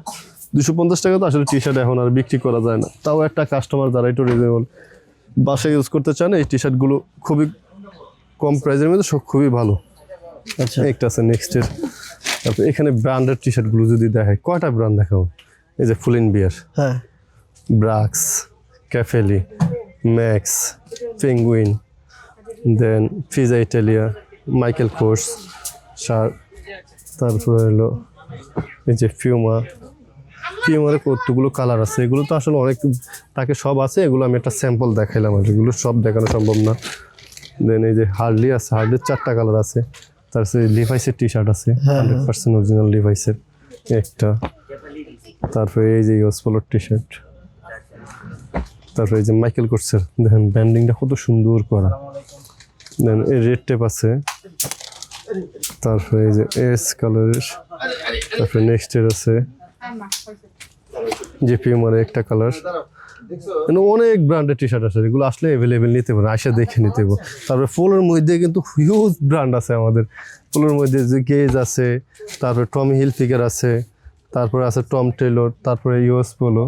250 টাকা তো আসলে টি শার্ট এখন আর বিক্রি করা যায় না, তাও একটা কাস্টমার যারা একটু রিজনেবল বাসায় ইউজ করতে চান, এই টি শার্ট গুলো খুবই কম প্রাইসের মধ্যে সব খুবই ভালো। আচ্ছা একটা আছে নেক্সটের। তারপর এখানে ব্র্যান্ডের টি শার্ট গুলো যদি দেখায়, কয়টা ব্র্যান্ড দেখাবো? এই যে ফুলিন বিয়ার, হ্যাঁ ব্রাক্স, ক্যাফেলি, ম্যাক্স, পেঙ্গুইন, দেন ফিজা ইটালিয়া, মাইকেল কোর্স শার্ট, তারপরে হলো এই যে পিউমারে কতগুলো কালার আছে, এগুলো তো আসলে অনেক তাকে সব আছে, এগুলো আমি একটা স্যাম্পল দেখাইলাম, আর এগুলো সব দেখানো সম্ভব না। দেন এই যে হার্ডলি আছে, হার্ডলির 4টা কালার আছে। তারপরে লিভাইসের টি শার্ট আছে, 100% অরিজিনাল লিভাইসের একটা। তারপরে এই যে ইউএসপোলোর টি শার্ট, তারপরে এই যে মাইকেল কোর্সের, দেখেন ব্যান্ডিংটা কত সুন্দর করা। দেন এই রেড টেপ আছে, তারপরে এই যে এস কালারের, তারপরে নেক্সটের আছে যে পিউমারে একটা কালার। অনেক ব্র্যান্ডের টি শার্ট আছে, এগুলো আসলে অ্যাভেলেবেল নিতে পারেন, আসে দেখে নিতে পারবো। তারপরে ফুলের মধ্যে কিন্তু হিউজ ব্র্যান্ড আছে আমাদের। ফুলের মধ্যে যে গেজ আছে, তারপরে টমি হিলফিগার আছে, তারপরে আছে টম টেলর, তারপরে ইউএস পোলো,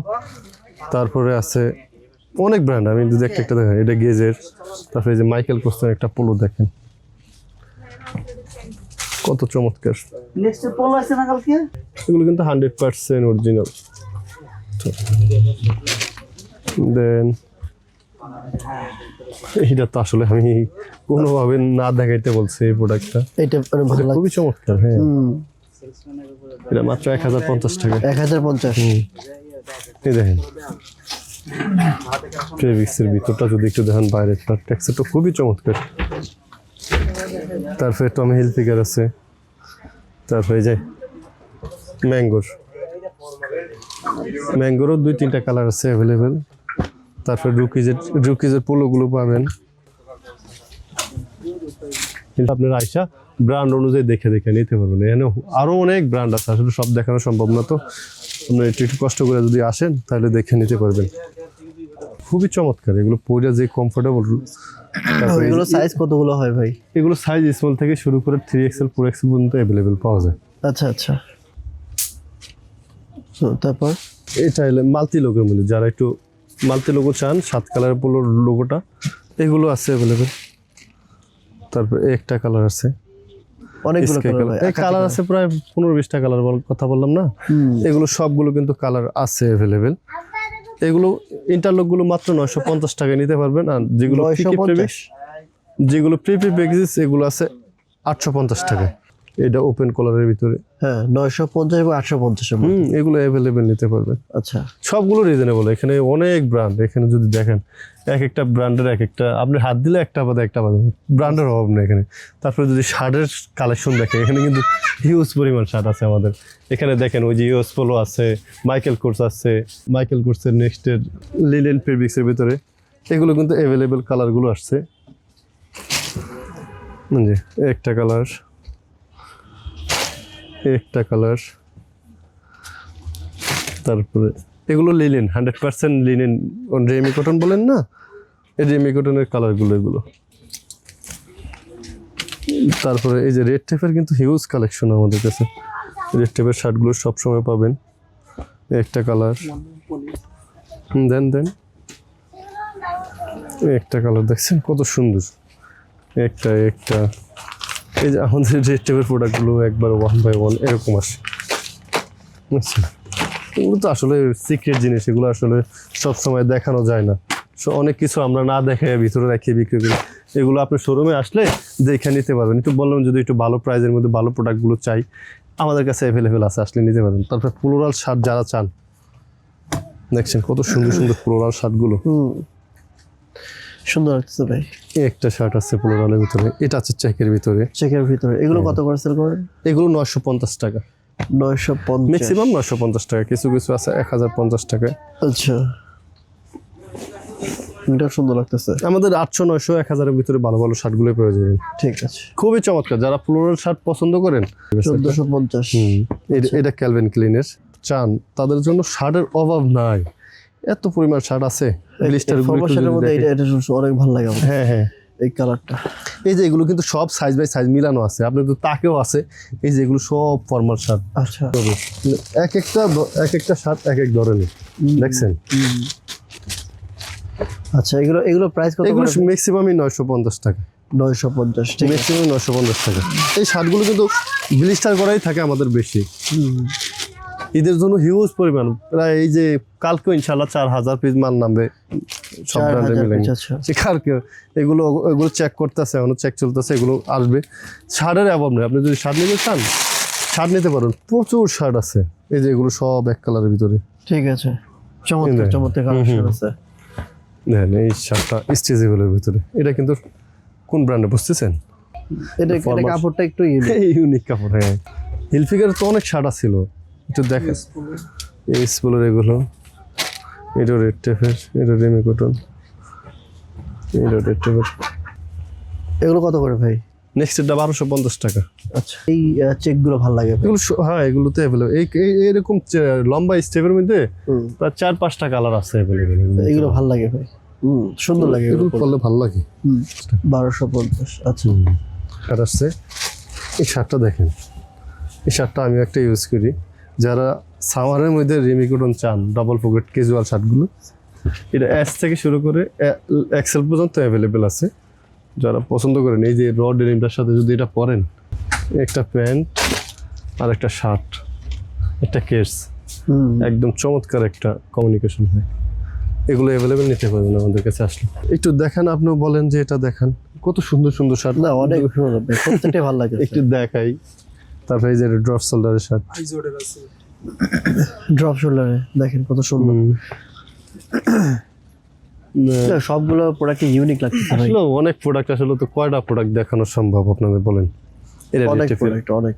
তারপরে আছে অনেক ব্র্যান্ড। আমি যদি একটা একটা দেখেন, এটা গেজের। তারপরে এই যে মাইকেল কোর্সের একটা পোলো দেখেন, কত চমৎকার। এগুলো কিন্তু 100% অরিজিনাল। দেন এটা তো আসলে আমি কোনোভাবে না দেখাইতে বলছি, এই প্রোডাক্টটা এটা ভালো লাগে, খুবই চমৎকার। হ্যাঁ এটা মাত্র 1050 টাকা। 1050। এই দেখেন প্রেভিক্সের ভিতরটা যদি একটু দেখেন, বাইরের টেক্সচারটা খুবই চমৎকার। তারপরে টমি হিলফিগার আছে, তারপরে যে ম্যাঙ্গোরও 2-3টা কালার আছে অ্যাভেলেবেল। তারপরে রুকিজের পোলোগুলো পাবেন, কিন্তু আপনার আইসা ব্র্যান্ড অনুযায়ী দেখে দেখে নিতে পারবেন। এখানে আরও অনেক ব্র্যান্ড আছে, আসলে সব দেখানো সম্ভব না, তো আপনার একটু একটু কষ্ট করে যদি আসেন তাহলে দেখে নিতে পারবেন। খুবই চমৎকার এগুলো, পরে যে কমফোর্টেবল। এগুলো সাইজ কতগুলো হয় ভাই? এগুলো সাইজ স্মল থেকে শুরু করে 3XL 4XL পর্যন্ত অ্যাভেলেবেল পাওয়া যায়। আচ্ছা আচ্ছা। তারপর এটা মাল্টি লোকের মধ্যে যারা একটু মাল্টি লোগো চান 7 কালারের পোলোর লোগোটা, এগুলো আছে অ্যাভেলেবেল। তারপর একটা কালার আছে, অনেকগুলো কালার ভাই। এই কালার আছে প্রায় 15-20টা কালার কথা বললাম না, এগুলো সবগুলো কিন্তু কালার আছে অ্যাভেলেবেল। এগুলো ইন্টারলক গুলো মাত্র 950 টাকায় নিতে পারবেন। আর যেগুলো 950 যেগুলো প্রিপি প্যাকেজ এগুলো আছে 850 টাকায়। এটা ওপেন কলারের ভিতরে, হ্যাঁ 950 এবং 850 এর মধ্যে। এগুলো অ্যাভেলেবেল নিতে পারবেন। আচ্ছা, সবগুলো রিজনেবল। এখানে অনেক ব্র্যান্ড, এখানে যদি দেখেন এক একটা ব্র্যান্ডের এক একটা, আপনি হাত দিলে একটা বাদে একটা বাদে ব্র্যান্ডের অভাব নেই এখানে। তারপরে যদি শার্টের কালেকশন দেখেন, এখানে কিন্তু হিউজ পরিমাণ শার্ট আছে আমাদের। এখানে দেখেন ওই যে ইউএস পোলো আছে, মাইকেল কোর্স আছে, মাইকেল কোর্সের নেক্সটের লিলেন ফেব্রিক্সের ভিতরে, এগুলো কিন্তু অ্যাভেলেবেল কালারগুলো আসছে। জি, একটা কালার, একটা কালার, তারপরে এগুলো লিনেন 100% লিনেন, রেমি কটন বলেন না, এই রেমি কটনের কালারগুলো এগুলো। তারপরে এই যে রেড টেপের কিন্তু হিউজ কালেকশন আমাদের কাছে, রেড টেপের শার্টগুলো সবসময় পাবেন। একটা কালার, দেন একটা কালার দেখছেন কত সুন্দর, একটা এই যে আমাদের রেড টেপের প্রোডাক্টগুলো একবার 1 by 1 এরকম আসে, বুঝছেন? এগুলো তো আসলে সিক্রেট জিনিস, এগুলো আসলে সবসময় দেখানো যায় না। অনেক কিছু আমরা না দেখে ভিতরে রাখি বিক্রি করি। এগুলো আপনি শোরুমে আসলে দেখে নিতে পারবেন। একটু বললাম যদি একটু ভালো প্রাইজের মধ্যে ভালো প্রোডাক্টগুলো চাই, আমাদের কাছে অ্যাভেলেবেল আছে, আসলে নিতে পারবেন। তারপর ফ্লোরাল শার্ট যারা চান, দেখছেন কত সুন্দর সুন্দর ফ্লোরাল শার্টগুলো, সুন্দর লাগছে ভাই। একটা শার্ট আছে ফ্লোরালের ভিতরে, এটা আছে চেকের ভিতরে। চেকের ভিতরে এগুলো কত করে সেল করেন? এগুলো 950 টাকা, 950, ম্যাক্সিমাম 950 টাকা, কিছু কিছু আছে 1050 টাকায়। আচ্ছা, এটা সুন্দর লাগতেছে। আমাদের 800, 900, 1000 এর ভিতরে ভালো ভালো শার্টগুলো পেয়ে যাবেন। ঠিক আছে, খুবই চমৎকার। যারা ফ্লোরাল শার্ট পছন্দ করেন, 1450। এটা ক্যালভিন ক্লিনের চান, তাদের জন্য শার্টের অভাব নাই, এত পরিমাণ শার্ট আছে। ব্লিস্টার ফরমাশনের মধ্যে এটা অনেক ভালো লাগে আমার। হ্যাঁ, এই কালারটা, এই যে এগুলো কিন্তু সব সাইজ বাই সাইজ মিলানো আছে, আপনি তো তাকেও আছে। এই যে এগুলো সব ফর্মাল শার্ট, আচ্ছা, এক একটা শার্ট এক এক ধরনের, দেখছেন? আচ্ছা, এগুলো প্রাইস কত? এগুলো ম্যাক্সিমামই 950 টাকা, 950, ঠিক আছে, ম্যাক্সিমাম 950 টাকা। এই শার্টগুলো কিন্তু ব্লিস্টার করাই থাকে আমাদের বেশি। ঈদের জন্য হিউজ পরিমাণ, প্রায় এই যে কালকে ইনশাল্লাহ 4000 পিস মাল নামবে সব ব্র্যান্ডে মিলে। কালকে এগুলো চেক করতেছে, এখনো চেক চলতেছে, এগুলো আসবে। শার্টের অভাব নেই, আপনি যদি শার্ট নিতে চান শার্ট নিতে পারেন, প্রচুর শার্ট আছে। এই যে এগুলো সব এক কালারের ভিতরে, ঠিক আছে, চমৎকার চমৎকার কালেকশন আছে। দেখেন এই শার্টটা স্ট্রেচেবলের ভিতরে, এটা কিন্তু কোন ব্র্যান্ডে বুঝতেছেন? এটা কাপড়টা একটু ইউনিক কাপড়। হ্যাঁ, হিলফিগারের তো অনেক শার্ট ছিল, একটু দেখেন। এই স্পোলের এগুলো, এটা রেড টেপের, এটা রেমি কটন, এটা রেড টেপের। এগুলো কত করে ভাই? নেক্সট এটা 1250 টাকা। আচ্ছা, এই চেকগুলো ভালো লাগে ভাই? এগুলো হ্যাঁ, এগুলো তো অ্যাভেলেবল। এরকম লম্বা স্টেপের মধ্যে প্রায় 4-5টা কালার আছে অ্যাভেলেবল। এগুলো ভালো লাগে ভাই, সুন্দর লাগে, এগুলো পরলে ভালো লাগে। 1250। আচ্ছা, শার্ট আসছে, এই শার্টটা দেখেন, এই শার্টটা আমি একটা ইউজ করি। যারা সামারের মধ্যে রেমি কটন চান, ডাবল পকেট ক্যাজুয়াল শার্টগুলো, এটা এস থেকে শুরু করে এক্সেল পর্যন্ত অ্যাভেলেবেল আছে। যারা পছন্দ করেন, এই যে র ডেনিমটার সাথে যদি এটা পরেন, একটা প্যান্ট আর একটা শার্ট, একটা কেস, একদম চমৎকার একটা কমিউনিকেশন হয়। এগুলো অ্যাভেলেবেল নিতে পারবেন আমাদের কাছে আসলে। একটু দেখান, আপনিও বলেন যে এটা দেখান, কত সুন্দর সুন্দর শার্ট। না, অনেক সুন্দর, প্রত্যেকটাই ভালো লাগে। একটু দেখাই। তারপরে এই যে ড্রপ শোল্ডারের শার্ট, ড্রপ শোল্ডারে দেখেন কত সুন্দর। সবগুলো প্রোডাক্ট ইউনিক লাগছে ভাই। আসলে অনেক প্রোডাক্ট, আসলে তো কয়টা প্রোডাক্ট দেখানো সম্ভব আপনাদের বলেন? অনেক প্রোডাক্ট, অনেক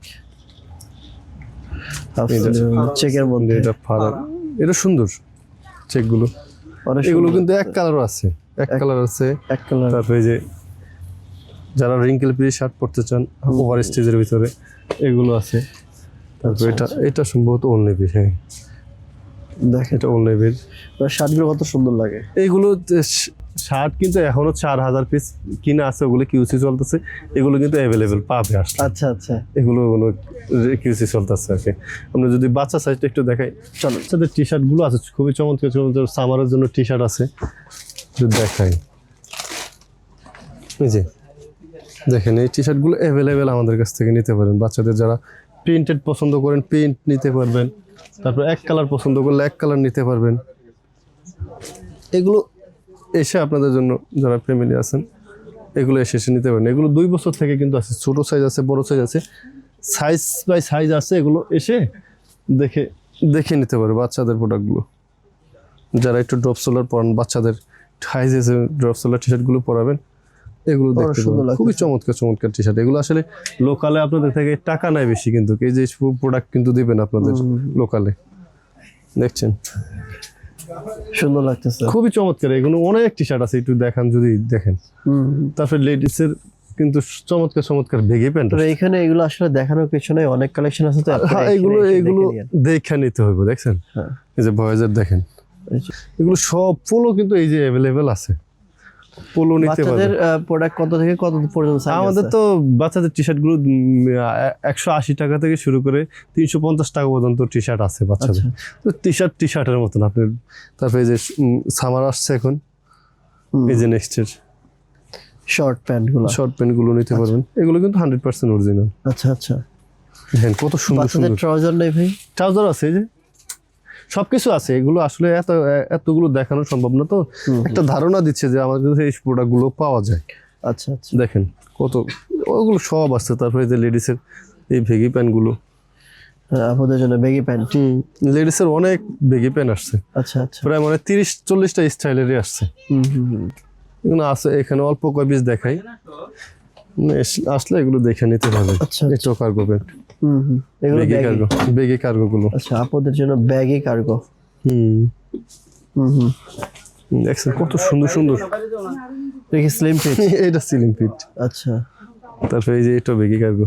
চেকের মধ্যে, এটা ফারাক, এটা সুন্দর চেকগুলো। এগুলো কিন্তু এক কালারও আছে, এক কালার আছে, এক কালার। তারপরে যে যারা রিঙ্কেল ফ্রি শার্ট পরতে চান ওভার স্টেজের ভিতরে, এগুলো আছে। তারপরে এটা সম্ভবত ওল নেভির। হ্যাঁ, দেখেন এটা ওল নেভির শার্টগুলো কত সুন্দর লাগে। এইগুলো শার্ট কিন্তু এখনো 4000 পিস কিনা আছে, ওগুলো কিউসি চলতেছে, এগুলো কিন্তু অ্যাভেলেবেল পাবে আসলে। আচ্ছা আচ্ছা, এগুলো কিউসি চলতেছে আর কি। আমরা যদি বাচ্চা সাইজটা একটু দেখাই, চলো বাচ্চাদের টি শার্ট গুলো আছে খুবই চমৎকার চমৎকার, সামারের জন্য টি শার্ট আছে, যদি দেখাই এই যে দেখেন এই টি শার্ট গুলো অ্যাভেলেবেল আমাদের কাছ থেকে নিতে পারেন। বাচ্চাদের যারা প্রিন্টেড পছন্দ করেন প্রিন্ট নিতে পারবেন, তারপর এক কালার পছন্দ করলে এক কালার নিতে পারবেন। এগুলো এসে আপনাদের জন্য যারা ফ্যামিলি আছেন এগুলো এসে নিতে পারেন। এগুলো 2 বছর থেকে কিন্তু আছে, ছোট সাইজ আছে, বড় সাইজ আছে, সাইজ বাই সাইজ আছে, এগুলো এসে দেখে নিতে পারে বাচ্চাদের প্রোডাক্টগুলো। যারা একটু ড্রপ সোলার পরান, বাচ্চাদের হাই সাইজে ড্রপ সোলার টি শার্টগুলো পরাবেন, এগুলো দেখতে পাবেন। খুবই চমৎকার চমৎকার টি শার্ট। এগুলো আসলে লোকালে আপনাদের থেকে টাকা নেয় বেশি, কিন্তু এই যে প্রোডাক্ট কিন্তু দিবেন আপনাদের লোকালে। দেখছেন সুন্দর লাগতেছে, খুবই চমৎকার। এগুলো অনেক টি শার্ট আছে, একটু দেখান যদি দেখেন। তারপরে লেডিসের কিন্তু চমৎকার চমৎকার বেগি প্যান্ট। এখানে এগুলো আসলে দেখানোর পেছনে অনেক কালেকশন আছে, তো হ্যাঁ এগুলো দেখে নিতে হবে। দেখছেন এই যে বয়েজের দেখেন, এগুলো সব পোলো কিন্তু এই যে অ্যাভেলেবেল আছে, পোলো নিতে পারবেন। প্রোডাক্ট কত থেকে কত পর্যন্ত সাইজ আছে? আমাদের তো বাচ্চাদের টি শার্ট গুলো 180 টাকা থেকে শুরু করে 350 টাকা পর্যন্ত টি শার্ট আছে বাচ্চাদের। তো টি শার্টের মতন আপনি। তারপরে এই যে সামার আসছে এখন, এই যে নেক্সটের শর্ট প্যান্ট গুলো নিতে পারবেন। এগুলো কিন্তু 100% অরিজিনাল। আচ্ছা আচ্ছা, দেখেন কত সুন্দর সুন্দর ট্রাউজার নেই ভাই? ট্রাউজার আছে, এই যে সবকিছু আছে। এগুলো আসলে এতগুলো দেখানো সম্ভব না, তো একটা ধারণা দিচ্ছে যে আমাদের কাছে এই প্রোডাক্ট গুলো পাওয়া যায়। আচ্ছা আচ্ছা, দেখেন কত ওগুলো সব আছে। তারপরে যে লেডিসের এই ভেগি প্যান্ট গুলো, আপনাদের জন্য বেগি প্যান্ট। লেডিসের অনেক বেগি প্যান্ট আসছে। আচ্ছা আচ্ছা, প্রায় মানে 30-40টা স্টাইলেরই আসছে। এগুলো আছে এখানে, অল্প কয় পিস দেখাই, আসলে এগুলো দেখে নিতে পারবে। আচ্ছা, এই কার্গো প্যান্ট, এগুলো বেগি কার্গো গুলো। আচ্ছা, আপনাদের জন্য ব্যাগি কার্গো। দেখছেন কত সুন্দর সুন্দর। দেখি স্লিম ফিট, এটা স্লিম ফিট। আচ্ছা, তারপরে এই যে এটা বেগি কার্গো,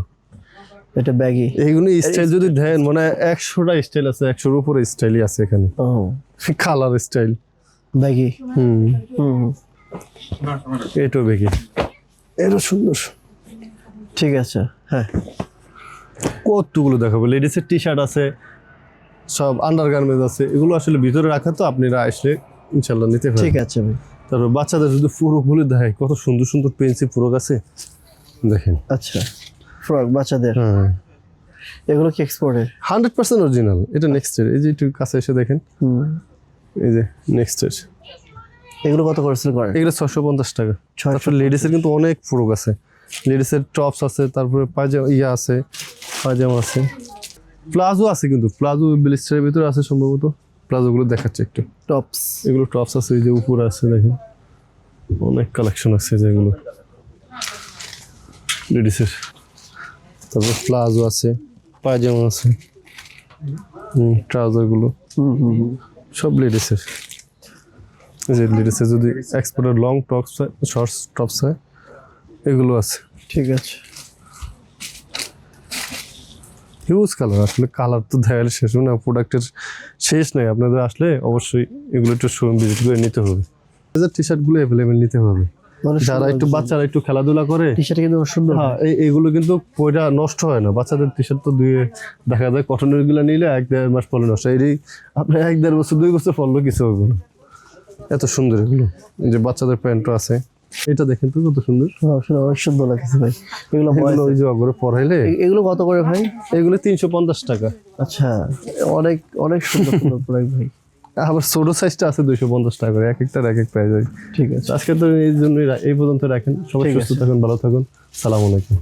এটা ব্যাগি। এইগুলো স্টাইল যদি দেন মানে 100টা স্টাইল আছে, 100-র উপরে স্টাইলই আছে এখানে। Colour style baggy. এটাও বেগি, এটা সুন্দর। ঠিক আছে, হ্যাঁ কতগুলো দেখাবো। লেডিসের টি শার্ট আছে, সব আন্ডারগার্মেন্টস আছে। এগুলো আসলে ভিতরে রাখা, তো আপনারা আসলে ইনশাল্লাহ নিতে পারবেন। ঠিক আছে ভাই। তারপর বাচ্চাদের যদি ফ্রকগুলো দেখায়, কত সুন্দর সুন্দর পেন্সি ফ্রক আছে দেখেন। আচ্ছা, ফ্রক বাচ্চাদের, হ্যাঁ এগুলো কি এক্সপোর্টের? 100% অরিজিনাল। এটা নেক্সটের, এই যে একটু কাছে এসে দেখেন, এই যে নেক্সটের। এগুলো কত করে সেল করেন? এগুলো 650 টাকা। তারপর লেডিসের কিন্তু অনেক ফ্রক আছে, লেডিসের টপস আছে, তারপরে পায়জামা আছে, পায়জামা আছে, প্লাজো আছে। কিন্তু প্লাজো ব্লিস্টারের ভিতরে আছে সম্ভবত। প্লাজোগুলো দেখাচ্ছে একটু, টপস। এগুলো টপস আছে, এই যে উপরে আছে দেখেন, অনেক কালেকশন আছে যেগুলো লেডিসের। তারপর প্লাজো আছে, পায়জামা আছে, ট্রাউজারগুলো সব লেডিসের। এই যে লেডিসের যদি এক্সপোর্টের লং টপস হয়, শর্টস টপস হয়, এগুলো আছে। ঠিক আছে, হিউজ কালার। আসলে কালার তো দেখালে শেষ হবে না, প্রোডাক্টের শেষ নেই। আপনাদের আসলে অবশ্যই এগুলো একটু শোরুম ভিজিট করে নিতে হবে। টি শার্টগুলো অ্যাভেলেবেল নিতে হবে। যারা একটু বাচ্চারা একটু খেলাধুলা করে, টি শার্ট কিন্তু সুন্দর। হ্যাঁ এইগুলো কিন্তু পয়টা নষ্ট হয় না। বাচ্চাদের টি শার্ট তো ধুয়ে দেখা যায়, কটনের গুলো নিলে 1-1.5 মাস পরে নষ্ট। এই আপনার 1-1.5 বছর 2 বছর পরলেও কিছু হবে না। এত সুন্দর এগুলো। এই যে বাচ্চাদের প্যান্টও আছে, এটা দেখেন তো কত সুন্দর। অনেক সুন্দর লাগছে ভাই। এগুলো ওই যে অগরে পরাইলে। এগুলো কত করে ভাই? এগুলো 350 টাকা। আচ্ছা, অনেক অনেক সুন্দর সুন্দর প্রোডাক্ট ভাই। আবার ছোট সাইজটা আছে 250 টাকা করে, এক একটার এক এক প্রাইস হয়। ঠিক আছে, আজকে তো এই জন্যই এই পর্যন্ত রাখেন। সবাই সুস্থ থাকুন, ভালো থাকুন। সালাম আলাইকুম।